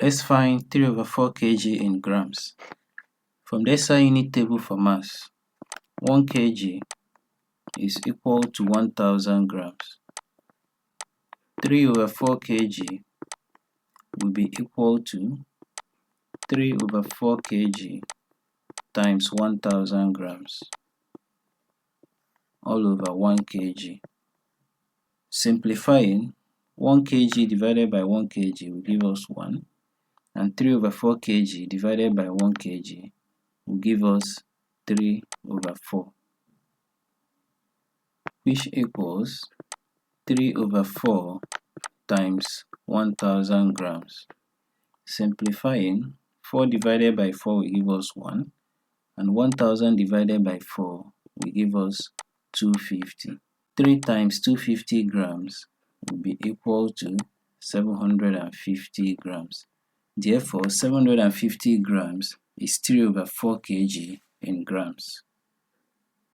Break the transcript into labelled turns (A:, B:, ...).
A: Let's find 3 over 4 kg in grams. From the SI unit table for mass, 1 kg is equal to 1000 grams. 3 over 4 kg will be equal to 3 over 4 kg times 1000 grams all over 1 kg. Simplifying, 1 kg divided by 1 kg will give us 1, and 3 over 4 kg divided by 1 kg will give us 3 over 4, which equals 3 over 4 times 1000 grams. Simplifying, 4 divided by 4 will give us 1, and 1000 divided by 4 will give us 250. 3 times 250 grams will be equal to 750 grams. Therefore, 750 grams is 3 over 4 kg in grams.